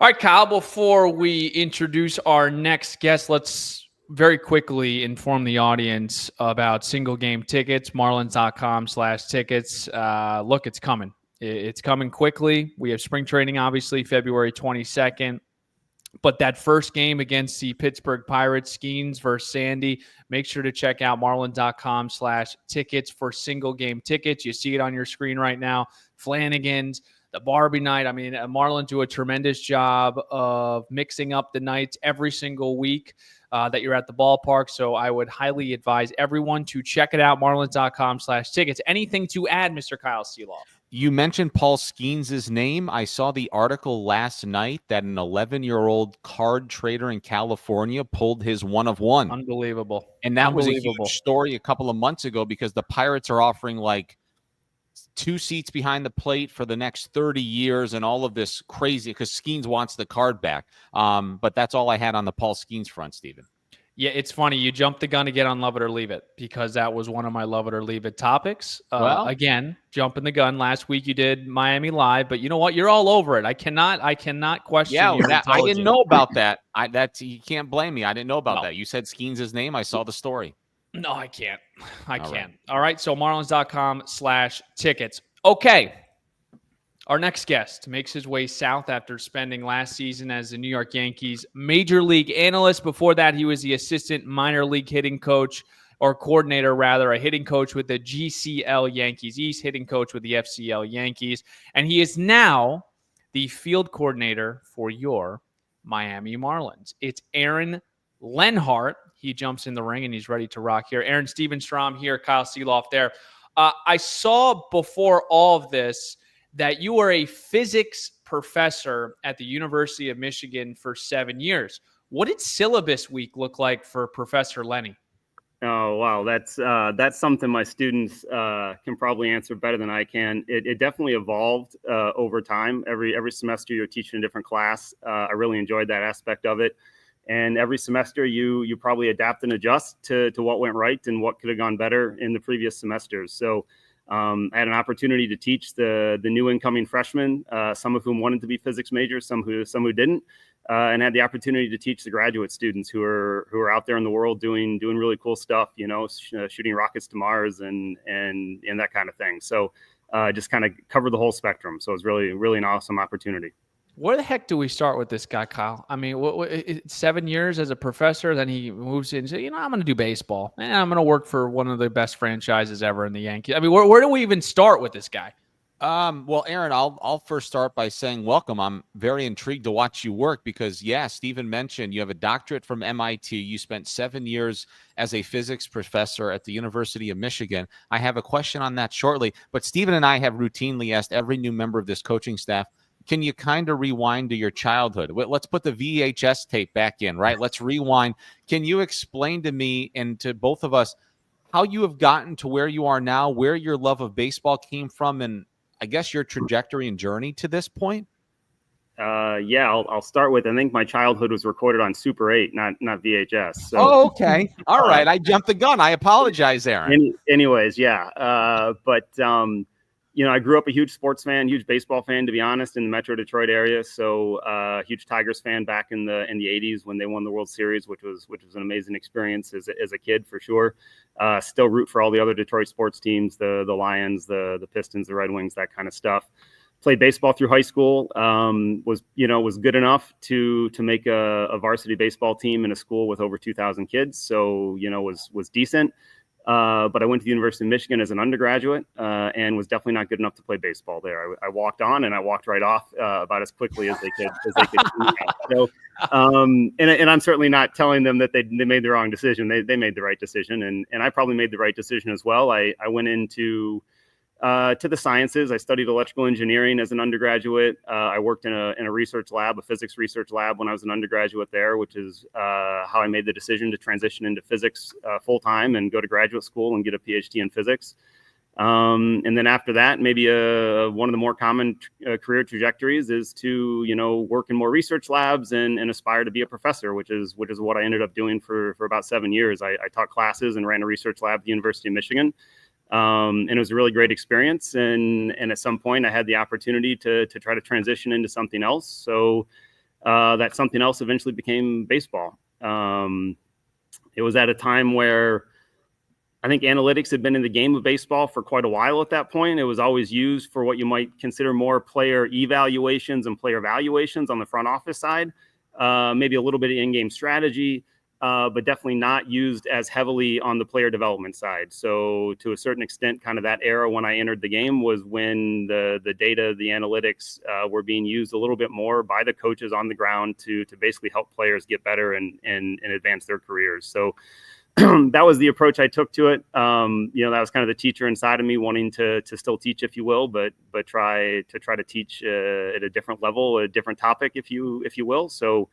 All right, Kyle, before we introduce our next guest, let's very quickly inform the audience about single game tickets, marlins.com/tickets. Look, it's coming. It's coming quickly. We have spring training, obviously, February 22nd. But that first game against the Pittsburgh Pirates, Skeens versus Sandy, make sure to check out marlin.com/tickets for single game tickets. You see it on your screen right now. Flanagan's, the Barbie night. I mean, Marlins do a tremendous job of mixing up the nights every single week that you're at the ballpark. So I would highly advise everyone to check it out, marlins.com/tickets. Anything to add, Mr. Kyle Seeloff? You mentioned Paul Skeens' name. I saw the article last night that an 11-year-old card trader in California pulled his one of one. Unbelievable. And that was a huge story a couple of months ago because the Pirates are offering like 2 seats behind the plate for the next 30 years and all of this crazy because Skeens wants the card back. But that's all I had on the Paul Skeens front, Stephen. Yeah, it's funny. You jumped the gun to get on Love It or Leave It because that was one of my Love It or Leave It topics. Again, jumping the gun. Last week you did Miami Live, but you know what? You're all over it. I cannot question your intelligence. I didn't know about that. You can't blame me. I didn't know about that. You said Skeens' name. I saw the story. No, I can't. I can't. All right. So marlins.com/tickets. Okay. Our next guest makes his way south after spending last season as the New York Yankees major league analyst. Before that, he was the assistant minor league hitting coach or coordinator, rather, a hitting coach with the GCL Yankees East, hitting coach with the FCL Yankees. And he is now the field coordinator for your Miami Marlins. It's Aaron Leanhardt. He jumps in the ring and he's ready to rock here. Aaron, Steven Strom here, Kyle Seeloff there. I saw before all of this that you are a physics professor at the University of Michigan for 7 years. What did syllabus week look like for Professor Lenny? Oh, wow. That's something my students can probably answer better than I can. It definitely evolved over time. Every semester you're teaching a different class. I really enjoyed that aspect of it. And every semester you probably adapt and adjust to what went right and what could have gone better in the previous semesters. So I had an opportunity to teach the new incoming freshmen, some of whom wanted to be physics majors, some who didn't, and had the opportunity to teach the graduate students who are out there in the world doing really cool stuff, shooting rockets to Mars and that kind of thing. So just kind of covered the whole spectrum. So it was really an awesome opportunity. Where the heck do we start with this guy, Kyle? I mean, 7 years as a professor, then he moves in and says, I'm going to do baseball. And I'm going to work for one of the best franchises ever in the Yankees. I mean, where do we even start with this guy? Well, Aaron, I'll first start by saying welcome. I'm very intrigued to watch you work because, Stephen mentioned you have a doctorate from MIT. You spent 7 years as a physics professor at the University of Michigan. I have a question on that shortly, but Stephen and I have routinely asked every new member of this coaching staff, can you kind of rewind to your childhood? Let's put the VHS tape back in, right? Let's rewind. Can you explain to me and to both of us how you have gotten to where you are now, where your love of baseball came from, and I guess your trajectory and journey to this point? I'll start with, I think my childhood was recorded on Super 8, not VHS. So, okay. All right. I jumped the gun. I apologize, Aaron. Anyways, I grew up a huge sports fan, huge baseball fan, to be honest, in the Metro Detroit area. So huge Tigers fan back in the 80s when they won the World Series, which was an amazing experience as a kid for sure. Still root for all the other Detroit sports teams, the Lions, the Pistons, the Red Wings, that kind of stuff. Played baseball through high school. Was good enough to make a varsity baseball team in a school with over 2,000 kids. So was decent. But I went to the University of Michigan as an undergraduate and was definitely not good enough to play baseball there. I walked on and I walked right off about as quickly as they could. So, and I'm certainly not telling them that they made the wrong decision. They made the right decision, and I probably made the right decision as well. I went into to the sciences. I studied electrical engineering as an undergraduate. I worked in a research lab, a physics research lab when I was an undergraduate there, which is how I made the decision to transition into physics full time and go to graduate school and get a PhD in physics. And then after that, maybe one of the more common career trajectories is to, work in more research labs and aspire to be a professor, which is what I ended up doing for about 7 years. I taught classes and ran a research lab at the University of Michigan. And it was a really great experience. And at some point I had the opportunity to try to transition into something else. So that something else eventually became baseball. It was at a time where I think analytics had been in the game of baseball for quite a while at that point. It was always used for what you might consider more player evaluations and player valuations on the front office side, maybe a little bit of in-game strategy, but definitely not used as heavily on the player development side. So to a certain extent, kind of that era when I entered the game was when the data, the analytics were being used a little bit more by the coaches on the ground to basically help players get better and advance their careers. So that was the approach I took to it. That was kind of the teacher inside of me wanting to still teach, if you will, but try to teach at a different level, a different topic, if you will. So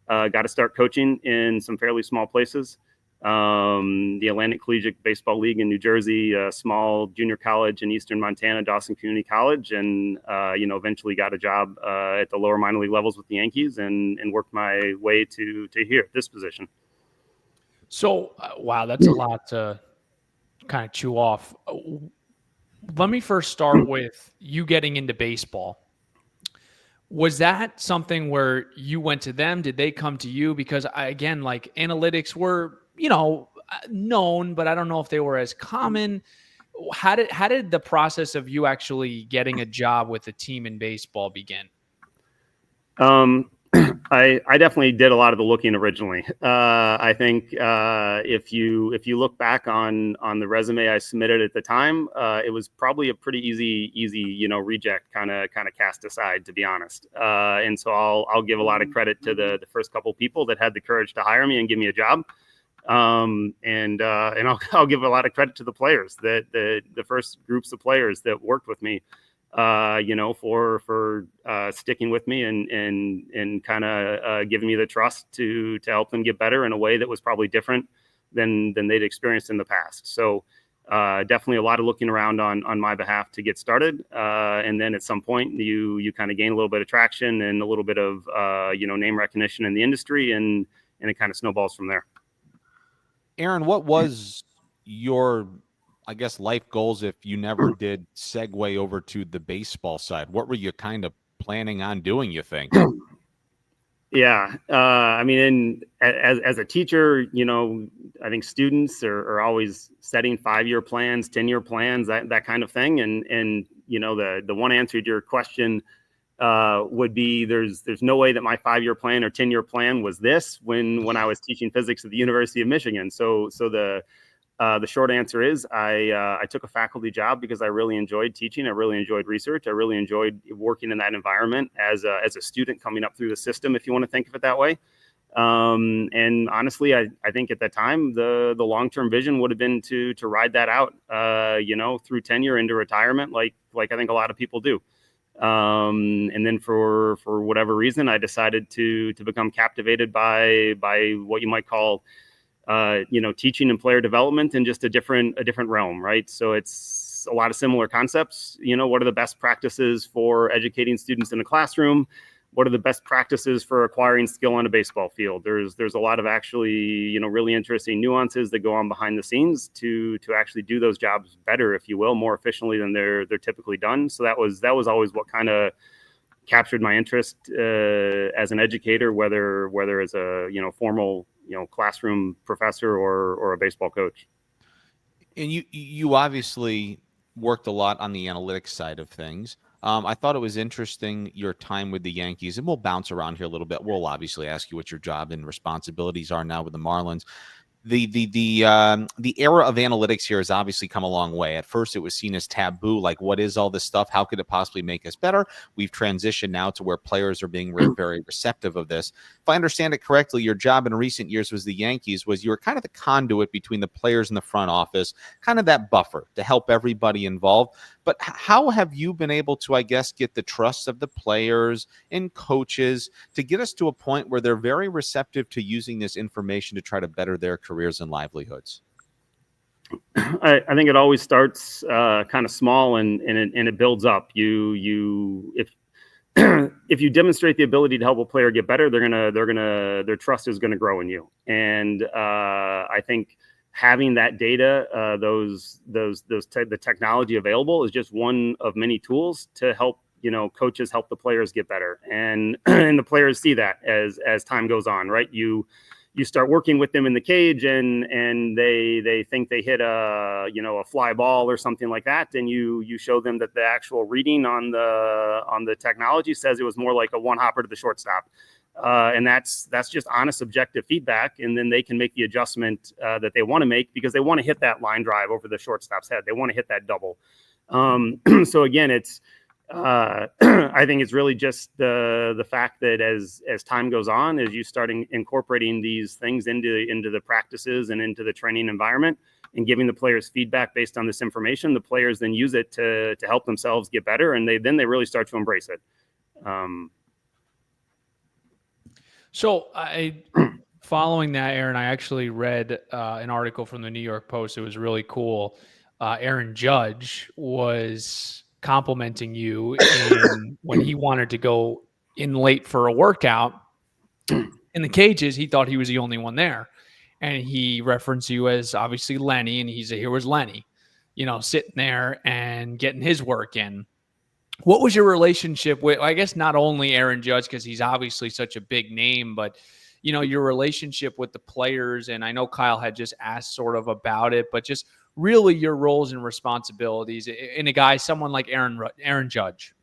got to start coaching in some fairly small places. The Atlantic Collegiate Baseball League in New Jersey, a small junior college in Eastern Montana, Dawson Community College, and eventually got a job at the lower minor league levels with the Yankees, and worked my way to here at this position. So, wow, that's a lot to kind of chew off. Let me first start with you getting into baseball. Was that something where you went to them? Did they come to you? Because again, like analytics were, known, but I don't know if they were as common. How did the process of you actually getting a job with a team in baseball begin? I definitely did a lot of the looking originally. I think if you look back on the resume I submitted at the time, it was probably a pretty easy reject kind of cast aside, to be honest. And so I'll give a lot of credit to the first couple people that had the courage to hire me and give me a job. And I'll give a lot of credit to the players, that the first groups of players that worked with me. For sticking with me and kind of giving me the trust to help them get better in a way that was probably different than they'd experienced in the past. So definitely a lot of looking around on my behalf to get started. And then at some point you kind of gain a little bit of traction and a little bit of, name recognition in the industry, and it kind of snowballs from there. Aaron, what was your life goals if you never did segue over to the baseball side? What were you kind of planning on doing, you think? Yeah. As a teacher, I think students are always setting 5-year plans, 10-year plans, that kind of thing. And the one answer to your question would be there's no way that my 5-year plan or 10-year plan was this when I was teaching physics at the University of Michigan. So the short answer is I took a faculty job because I really enjoyed teaching. I really enjoyed research. I really enjoyed working in that environment as a student coming up through the system, if you want to think of it that way. And honestly, I think at that time, the long-term vision would have been to ride that out, through tenure into retirement, like I think a lot of people do. And then for whatever reason, I decided to become captivated by what you might call teaching and player development in just a different realm, right? So it's a lot of similar concepts. What are the best practices for educating students in a classroom? What are the best practices for acquiring skill on a baseball field? There's a lot of actually, really interesting nuances that go on behind the scenes to actually do those jobs better, if you will, more efficiently than they're typically done. So that was always what kind of captured my interest as an educator, whether as a formal classroom professor or a baseball coach. And you obviously worked a lot on the analytics side of things. I thought it was interesting your time with the Yankees, and we'll bounce around here a little bit. We'll obviously ask you what your job and responsibilities are now with the Marlins. The era of analytics here has obviously come a long way. At first, it was seen as taboo, like what is all this stuff? How could it possibly make us better? We've transitioned now to where players are being very receptive of this. If I understand it correctly, your job in recent years was the Yankees, was you were kind of the conduit between the players and the front office, kind of that buffer to help everybody involved. But how have you been able to, get the trust of the players and coaches to get us to a point where they're very receptive to using this information to try to better their careers and livelihoods? I think it always starts kind of small and it builds up. If you demonstrate the ability to help a player get better, their trust is gonna grow in you. And I think having that data, the technology available is just one of many tools to help coaches help the players get better, and and the players see that as time goes on, right? You start working with them in the cage, and they think they hit a fly ball or something like that, and you show them that the actual reading on the technology says it was more like a one hopper to the shortstop, and that's just honest, objective feedback, and then they can make the adjustment that they want to make, because they want to hit that line drive over the shortstop's head. They want to hit that double. So again, it's I think it's really just the fact that as time goes on, as you start incorporating these things into the practices and into the training environment, and giving the players feedback based on this information, the players then use it to help themselves get better, and they really start to embrace it. So following that, Aaron, I actually read an article from the New York Post. It was really cool. Aaron Judge was complimenting you when he wanted to go in late for a workout in the cages. He thought he was the only one there, and he referenced you as obviously Lenny, and he said, here was Lenny, sitting there and getting his work in. What was your relationship with, I guess, not only Aaron Judge, because he's obviously such a big name, but your relationship with the players? And I know Kyle had just asked sort of about it, but just really your roles and responsibilities in a guy, someone like Aaron Judge.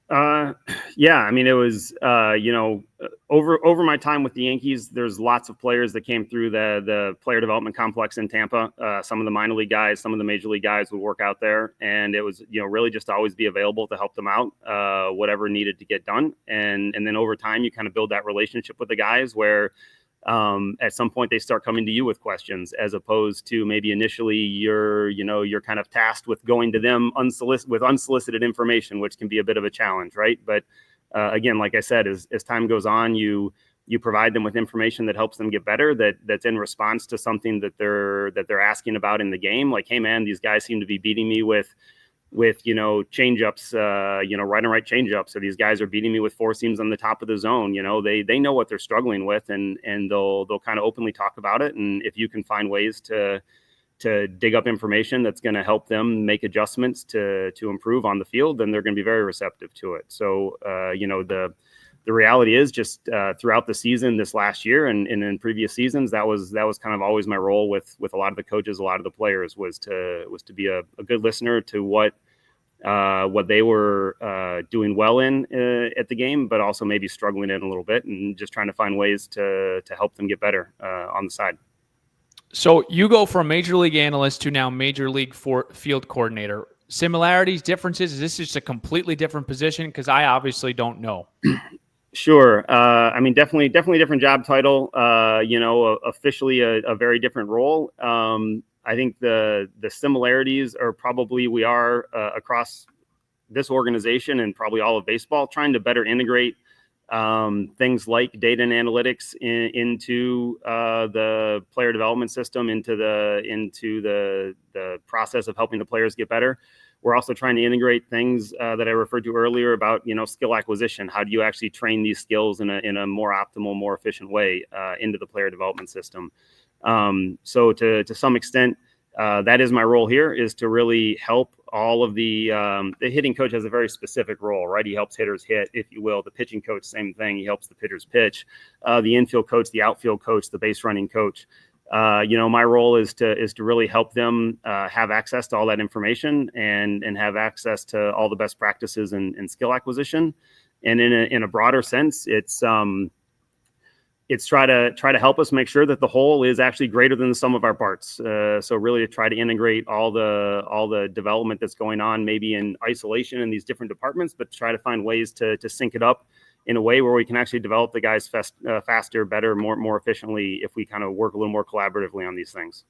Yeah, I mean, it was, over my time with the Yankees, there's lots of players that came through the player development complex in Tampa. Some of the minor league guys, some of the major league guys would work out there, and it was, really just always be available to help them out, whatever needed to get done. And then over time, you kind of build that relationship with the guys where, at some point they start coming to you with questions, as opposed to maybe initially you're kind of tasked with going to them with unsolicited information, which can be a bit of a challenge, right? But again, like I said, as time goes on, you provide them with information that helps them get better, that's in response to something that they're asking about in the game. Like, hey man, these guys seem to be beating me with change-ups, right and right change-ups. So these guys are beating me with four seams on the top of the zone. They know what they're struggling with, and they'll kind of openly talk about it. And if you can find ways to dig up information that's going to help them make adjustments to improve on the field, then they're going to be very receptive to it. So, the reality is just throughout the season this last year and in previous seasons, that was kind of always my role with a lot of the coaches, a lot of the players, was to be a good listener to what they were doing well in at the game, but also maybe struggling in a little bit, and just trying to find ways to help them get better on the side. So you go from major league analyst to now major league field coordinator. Similarities, differences? Is this just a completely different position? Because I obviously don't know. Sure. I mean, definitely different job title, officially a very different role. I think the similarities are probably we are across this organization and probably all of baseball, trying to better integrate things like data and analytics into the player development system, into the process of helping the players get better. We're also trying to integrate things that I referred to earlier about, skill acquisition. How do you actually train these skills in a more optimal, more efficient way into the player development system? So to some extent, that is my role here, is to really help all of the hitting coach has a very specific role, right? He helps hitters hit, if you will. The pitching coach, same thing. He helps the pitchers pitch. The infield coach, the outfield coach, the base running coach. My role is to really help them have access to all that information and have access to all the best practices and skill acquisition. And in a broader sense, it's try to help us make sure that the whole is actually greater than the sum of our parts. So really to try to integrate all the development that's going on, maybe in isolation in these different departments, but try to find ways to sync it up in a way where we can actually develop the guys faster, better, more efficiently, if we kind of work a little more collaboratively on these things.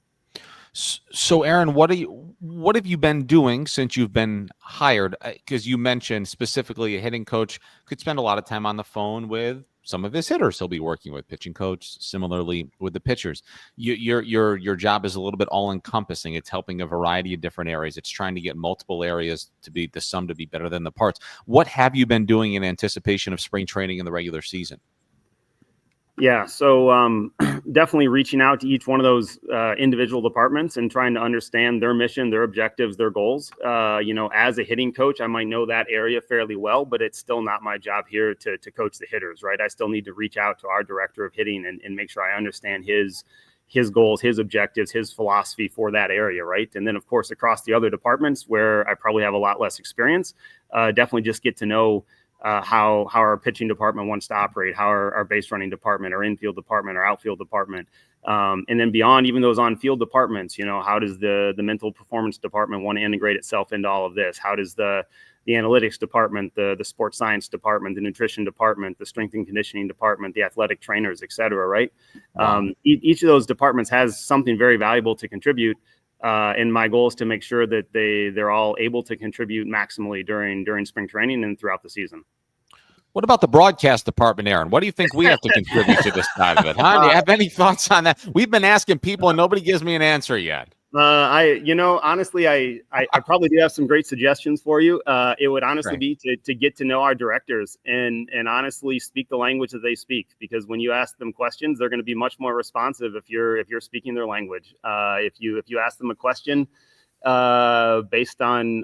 So, Aaron, what have you been doing since you've been hired? Because you mentioned specifically a hitting coach could spend a lot of time on the phone with some of his hitters he'll be working with, pitching coach, similarly with the pitchers. Your job is a little bit all-encompassing. It's helping a variety of different areas. It's trying to get multiple areas to be the sum to be better than the parts. What have you been doing in anticipation of spring training and the regular season? Yeah, so definitely reaching out to each one of those individual departments and trying to understand their mission, their objectives, their goals. As a hitting coach, I might know that area fairly well, but it's still not my job here to coach the hitters, right? I still need to reach out to our director of hitting and make sure I understand his goals, his objectives, his philosophy for that area, right? And then, of course, across the other departments where I probably have a lot less experience, definitely just get to know how our pitching department wants to operate, how our base running department, our infield department, our outfield department, and then beyond even those on-field departments, how does the mental performance department want to integrate itself into all of this? How does the analytics department, the sports science department, the nutrition department, the strength and conditioning department, the athletic trainers, et cetera, right? Wow. Each of those departments has something very valuable to contribute. And my goal is to make sure that they're all able to contribute maximally during spring training and throughout the season. What about the broadcast department, Aaron? What do you think we have to contribute to this side of it? Huh? Do you have any thoughts on that? We've been asking people and nobody gives me an answer yet. Honestly, I probably do have some great suggestions for you. It would honestly be to get to know our directors and honestly speak the language that they speak, because when you ask them questions, they're going to be much more responsive if you're speaking their language. If you ask them a question based on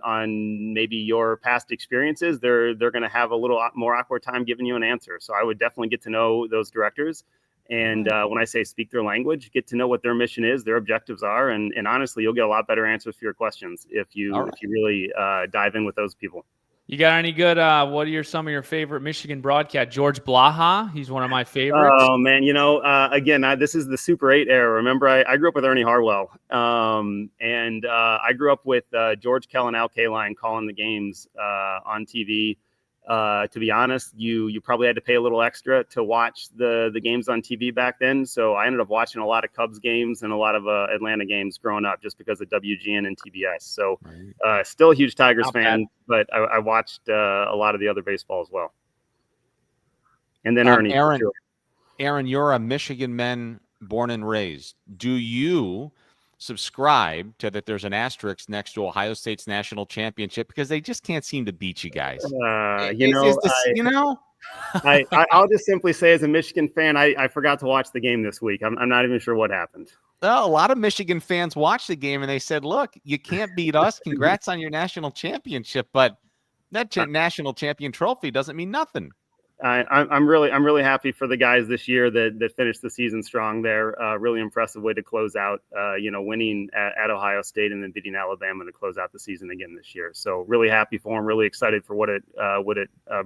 maybe your past experiences, they're going to have a little more awkward time giving you an answer. So I would definitely get to know those directors. And when I say speak their language, get to know what their mission is, their objectives are, and honestly, you'll get a lot better answers for your questions if you really dive in with those people. You got any good? What are some of your favorite Michigan broadcast? George Blaha, he's one of my favorites. Oh man, again, this is the Super 8 era. Remember, I grew up with Ernie Harwell, and I grew up with George Kell and Al Kaline calling the games on TV. To be honest, you probably had to pay a little extra to watch the games on TV back then. So I ended up watching a lot of Cubs games and a lot of Atlanta games growing up just because of WGN and TBS. So still a huge Tigers fan, but I watched a lot of the other baseball as well. And then Ernie. Aaron, you're a Michigan man born and raised. Do you subscribe to that there's an asterisk next to Ohio State's national championship because they just can't seem to beat you guys? I'll just simply say, as a Michigan fan, I forgot to watch the game this week. I'm not even sure what happened. Well, a lot of Michigan fans watched the game and they said, look, you can't beat us. Congrats on your national championship, but that national champion trophy doesn't mean nothing. I'm really happy for the guys this year that finished the season strong there. Really impressive way to close out, winning at Ohio State and then beating Alabama to close out the season again this year. So really happy for them. Really excited for what it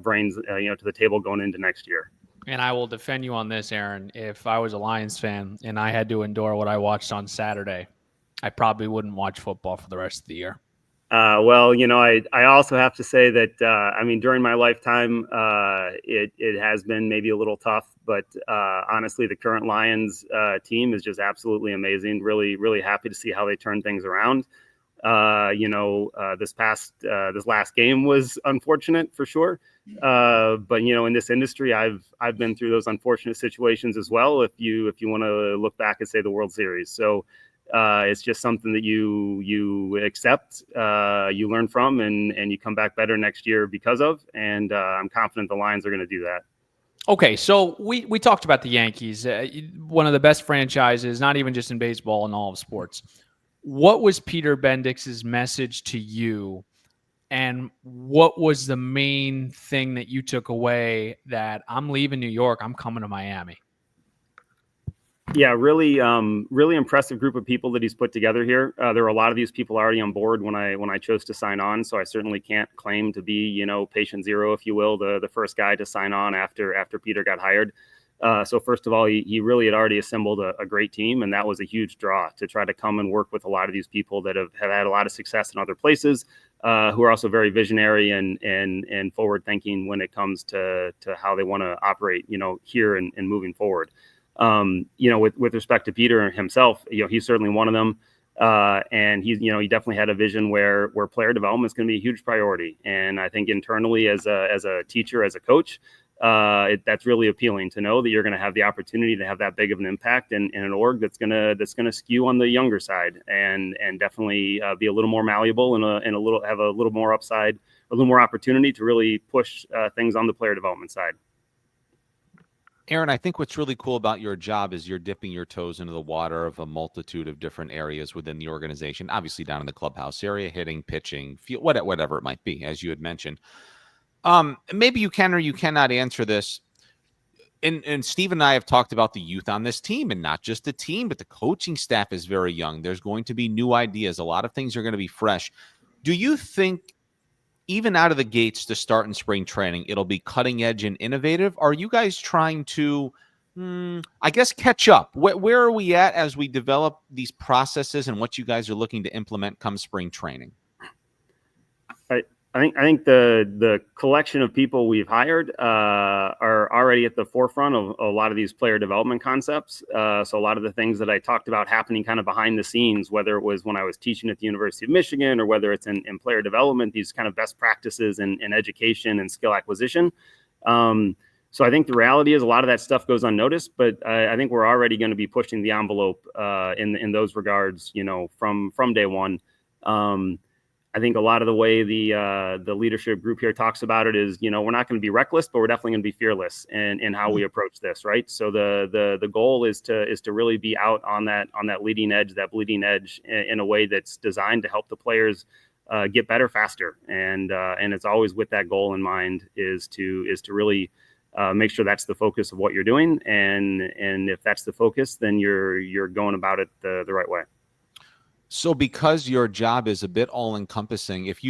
brings to the table going into next year. And I will defend you on this, Aaron. If I was a Lions fan and I had to endure what I watched on Saturday, I probably wouldn't watch football for the rest of the year. I also have to say that, during my lifetime, it has been maybe a little tough, but honestly, the current Lions team is just absolutely amazing. Really, really happy to see how they turn things around. This last game was unfortunate for sure. But in this industry, I've been through those unfortunate situations as well. If you want to look back and say the World Series, so. It's just something that you accept, you learn from, and you come back better next year because of. And I'm confident the Lions are going to do that. Okay, so we talked about the Yankees, one of the best franchises, not even just in baseball, in all of sports. What was Peter Bendix's message to you, and what was the main thing that you took away that I'm leaving New York, I'm coming to Miami? Yeah, really impressive group of people that he's put together here. There were a lot of these people already on board when I chose to sign on, so I certainly can't claim to be, patient zero, if you will, the first guy to sign on after Peter got hired. So first of all, he really had already assembled a great team, and that was a huge draw to try to come and work with a lot of these people that have had a lot of success in other places, who are also very visionary and forward thinking when it comes to how they want to operate, here and moving forward. With respect to Peter himself, he's certainly one of them. And he definitely had a vision where player development is going to be a huge priority. And I think internally as a teacher, as a coach, that's really appealing to know that you're going to have the opportunity to have that big of an impact in an org that's going to skew on the younger side and definitely be a little more malleable and have a little more upside, a little more opportunity to really push things on the player development side. Aaron, I think what's really cool about your job is you're dipping your toes into the water of a multitude of different areas within the organization, obviously down in the clubhouse area, hitting, pitching, field, whatever it might be, as you had mentioned. Maybe you can or you cannot answer this. And Steve and I have talked about the youth on this team, and not just the team, but the coaching staff is very young. There's going to be new ideas. A lot of things are going to be fresh. Do you think, even out of the gates to start in spring training, it'll be cutting edge and innovative? Are you guys trying to, I guess, catch up? Where are we at as we develop these processes and what you guys are looking to implement come spring training? I think the collection of people we've hired are already at the forefront of a lot of these player development concepts. So a lot of the things that I talked about happening kind of behind the scenes, whether it was when I was teaching at the University of Michigan or whether it's in player development, these kind of best practices in education and skill acquisition. So I think the reality is a lot of that stuff goes unnoticed, but I think we're already going to be pushing the envelope in those regards, from day one. I think a lot of the way the leadership group here talks about it is, we're not going to be reckless, but we're definitely going to be fearless in how we approach this, right? So the goal is to really be out on that leading edge, that bleeding edge, in a way that's designed to help the players get better faster, and it's always with that goal in mind is to really make sure that's the focus of what you're doing, and if that's the focus, then you're going about it the right way. So because your job is a bit all-encompassing, if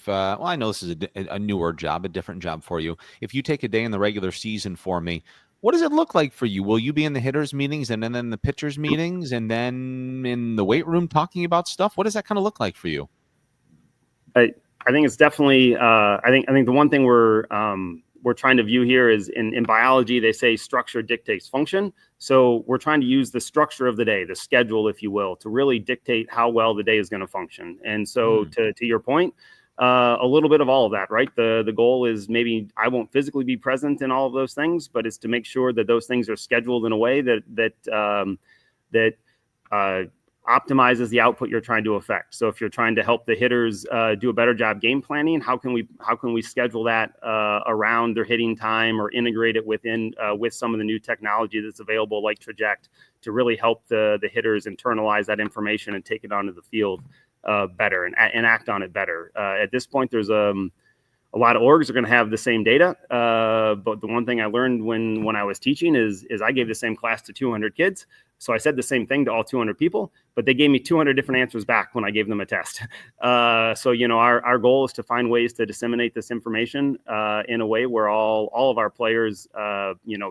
well, I know this is a newer job, a different job for you. If you take a day in the regular season for me, what does it look like for you? Will you be in the hitters meetings and then in the pitchers meetings and then in the weight room talking about stuff? What does that kind of look like for you? I think it's definitely, I think the one thing we're trying to view here is in biology, they say structure dictates function. So we're trying to use the structure of the day, the schedule, if you will, to really dictate how well the day is going to function. And so to your point, a little bit of all of that, right? The goal is maybe I won't physically be present in all of those things, but it's to make sure that those things are scheduled in a way that optimizes the output you're trying to affect. So if you're trying to help the hitters do a better job game planning, how can we schedule that around their hitting time or integrate it with some of the new technology that's available, like Traject, to really help the hitters internalize that information and take it onto the field better and act on it better. At this point, there's a lot of orgs are going to have the same data, but the one thing I learned when I was teaching is I gave the same class to 200 kids. So I said the same thing to all 200 people, but they gave me 200 different answers back when I gave them a test. So our goal is to find ways to disseminate this information in a way where all of our players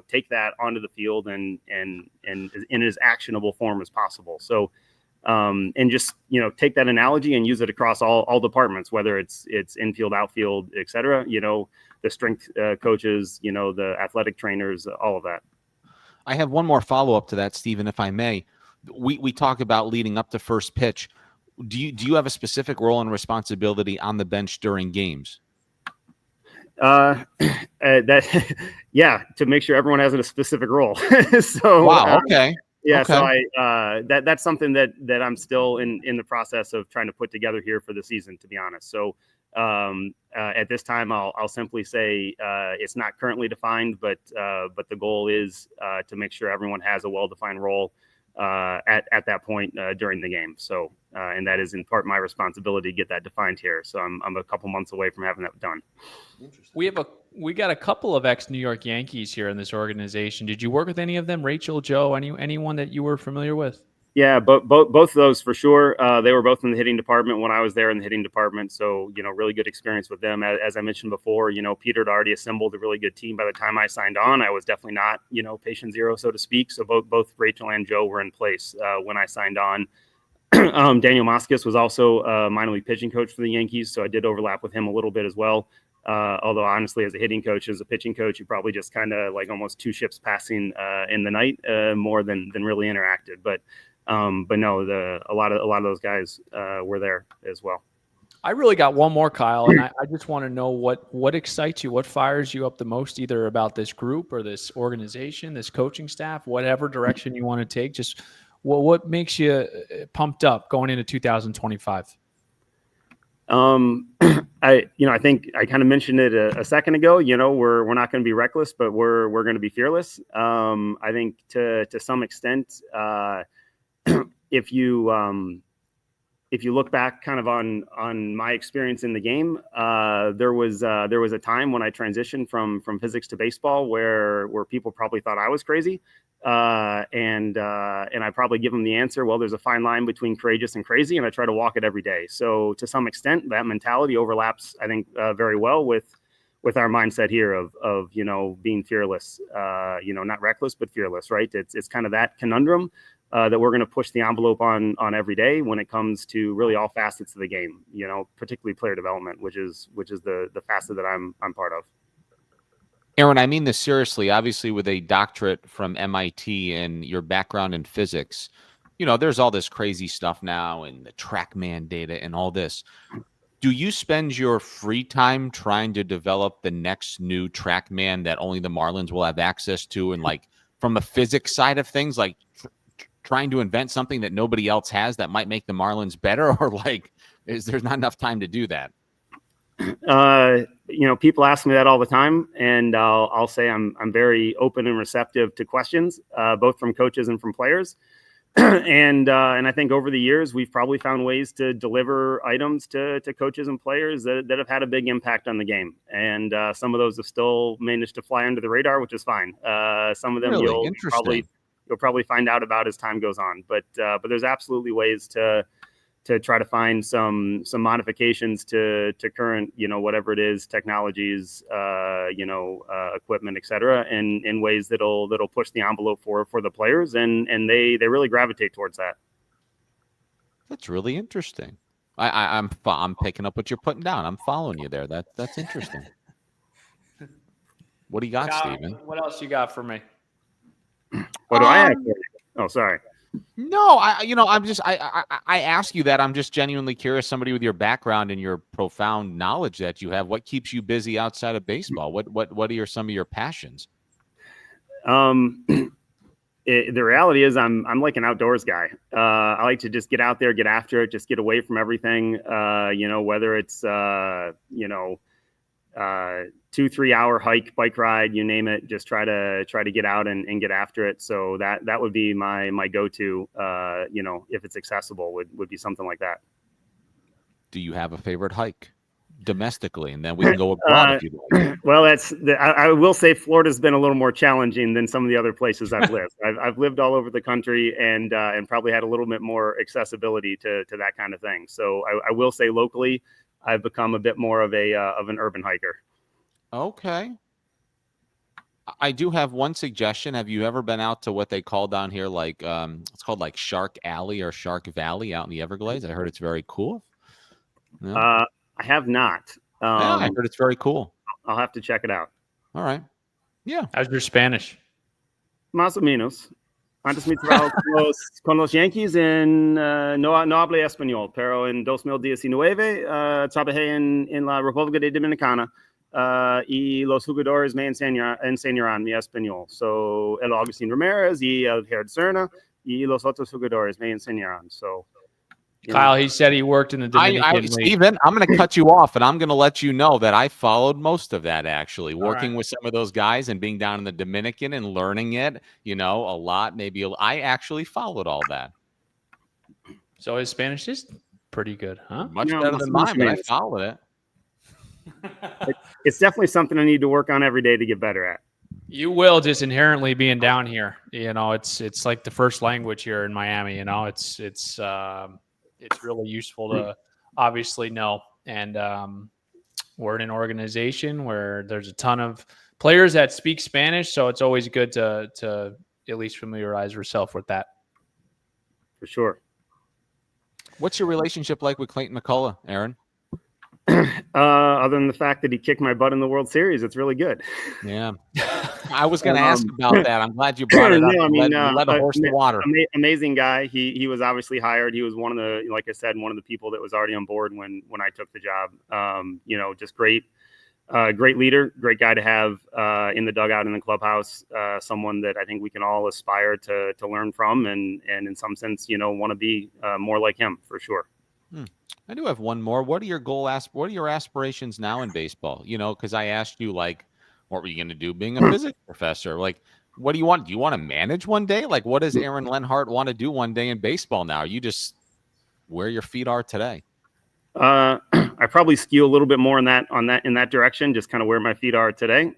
take that onto the field and in as actionable form as possible. So and just take that analogy and use it across all departments, whether it's infield, outfield, et cetera. The strength coaches, the athletic trainers, all of that. I have one more follow-up to that, Stephen, if I may. We talk about leading up to first pitch. Do you have a specific role and responsibility on the bench during games? To make sure everyone has a specific role. So wow, okay. Yeah, okay. So that's something that I'm still in the process of trying to put together here for the season, to be honest. So at this time, I'll simply say it's not currently defined, but the goal is to make sure everyone has a well-defined role at that point during the game. So and that is in part my responsibility to get that defined here. So I'm a couple months away from having that done. We got a couple of ex-New York Yankees here in this organization. Did you work with any of them? Rachel, Joe, anyone that you were familiar with? Yeah, both of those for sure. They were both in the hitting department when I was there in the hitting department. So, really good experience with them. As I mentioned before, Peter had already assembled a really good team by the time I signed on. I was definitely not, patient zero, so to speak. So both Rachel and Joe were in place when I signed on. Daniel Moskis was also a minor league pitching coach for the Yankees. So I did overlap with him a little bit as well. Although honestly, as a hitting coach, as a pitching coach, you probably just kind of like almost two ships passing in the night more than really interacted. But no, a lot of those guys were there as well. I really got one more, Kyle, and I just want to know what excites you, what fires you up the most, either about this group or this organization, this coaching staff, whatever direction you want to take. Just what makes you pumped up going into 2025? I think I kind of mentioned it a second ago. We're not going to be reckless, but we're going to be fearless. I think to some extent, if you look back kind of on my experience in the game, there was a time when I transitioned from physics to baseball where people probably thought I was crazy. And I probably give them the answer, well, there's a fine line between courageous and crazy, and I try to walk it every day. So to some extent, that mentality overlaps, I think, very well with our mindset here of being fearless, not reckless, but fearless, right? It's kind of that conundrum that we're going to push the envelope on every day when it comes to really all facets of the game, particularly player development, which is the facet that I'm part of. Aaron, I mean this seriously. Obviously, with a doctorate from MIT and your background in physics, there's all this crazy stuff now and the TrackMan data and all this. Do you spend your free time trying to develop the next new TrackMan that only the Marlins will have access to? And like from a physics side of things, like trying to invent something that nobody else has that might make the Marlins better? Or like, is there not enough time to do that? People ask me that all the time, and I'll say I'm very open and receptive to questions, both from coaches and from players. And I think over the years, we've probably found ways to deliver items to coaches and players that have had a big impact on the game. And some of those have still managed to fly under the radar, which is fine. Some of them Really? you'll probably find out about as time goes on. But there's absolutely ways to try to find some modifications to current, whatever it is, technologies, equipment, et cetera, in ways that'll push the envelope for the players. And they really gravitate towards that. That's really interesting. I'm picking up what you're putting down. I'm following you there. That's interesting. What do you got, Steven? What else you got for me? What do I have for you? Oh, sorry. No, I ask you that. I'm just genuinely curious. Somebody with your background and your profound knowledge that you have, what keeps you busy outside of baseball? What are some of your passions? The reality is I'm like an outdoors guy. I like to just get out there, get after it, just get away from everything. Whether it's 2-3 hour hike, bike ride, you name it, just try to get out and get after it. So that would be my go-to, if it's accessible, would be something like that. Do you have a favorite hike domestically? And then we can go abroad if you like. Well, I will say Florida's been a little more challenging than some of the other places I've lived. I've lived all over the country and probably had a little bit more accessibility to that kind of thing. So I will say locally, I've become a bit more of an urban hiker. Okay. I do have one suggestion. Have you ever been out to what they call down here, like it's called like Shark Alley or Shark Valley out in the Everglades? I heard it's very cool. No? I have not. I heard it's very cool. I'll have to check it out. All right. Yeah. How's your Spanish? Más o menos. Antes me trabajaba con los Yankees no hablé español, pero en 2019 trabajé en la República Dominicana y los jugadores me enseñaron mi español. So, el Agustín Ramirez y el Gerard Cerna y los otros jugadores me enseñaron. So, Kyle, he said he worked in the Dominican League. Steven, I'm going to cut you off, and I'm going to let you know that I followed most of that, actually, working with some of those guys and being down in the Dominican and learning it, a lot. I actually followed all that. So his Spanish is pretty good, huh? Much better than mine, but I followed it. It's definitely something I need to work on every day to get better at. You will, just inherently being down here. It's like the first language here in Miami. It's really useful to obviously know. And we're in an organization where there's a ton of players that speak Spanish, so it's always good to at least familiarize yourself with that. For sure. What's your relationship like with Clayton McCullough, Aaron? Other than the fact that he kicked my butt in the World Series, it's really good. Yeah. I was going to ask about that. I'm glad you brought it up. Let a horse in the water. Amazing guy. He was obviously hired. He was one of the, like I said, one of the people that was already on board when I took the job. Just great leader, great guy to have in the dugout in the clubhouse. Someone that I think we can all aspire to learn from, and in some sense, want to be more like him for sure. I do have one more. What are your what are your aspirations now in baseball? Because I asked you, like, what were you going to do being a physics professor? Like, what do you want? Do you want to manage one day? Like, what does Aaron Leanhardt want to do one day in baseball now? Are you just where your feet are today? I probably skew a little bit more in that direction, just kind of where my feet are today.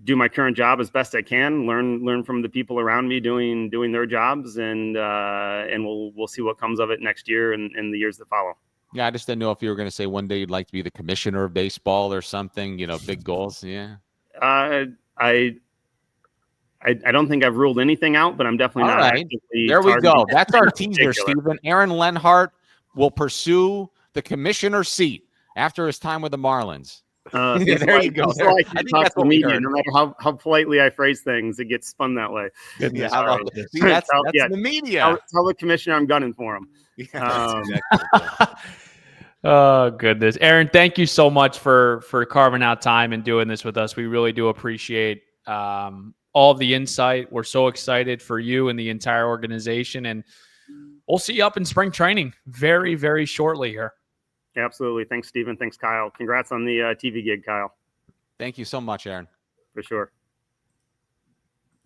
Do my current job as best I can, learn from the people around me doing their jobs, and we'll see what comes of it next year and the years that follow. Yeah, I just didn't know if you were going to say one day you'd like to be the commissioner of baseball or something, big goals. Yeah. I don't think I've ruled anything out, but I'm definitely All not right. actively There we go. targeting That's our anything teaser, particular. Stephen. Aaron Leanhardt will pursue the commissioner seat after his time with the Marlins. There you go. I think that's what we heard. No matter how politely I phrase things, it gets spun that way. Goodness, See, that's the media. Tell the commissioner I'm gunning for him. Oh, goodness. Aaron, thank you so much for carving out time and doing this with us. We really do appreciate all of the insight. We're so excited for you and the entire organization, and we'll see you up in spring training very, very shortly here. Absolutely. Thanks, Stephen. Thanks, Kyle. Congrats on the TV gig, Kyle. Thank you so much, Aaron. For sure.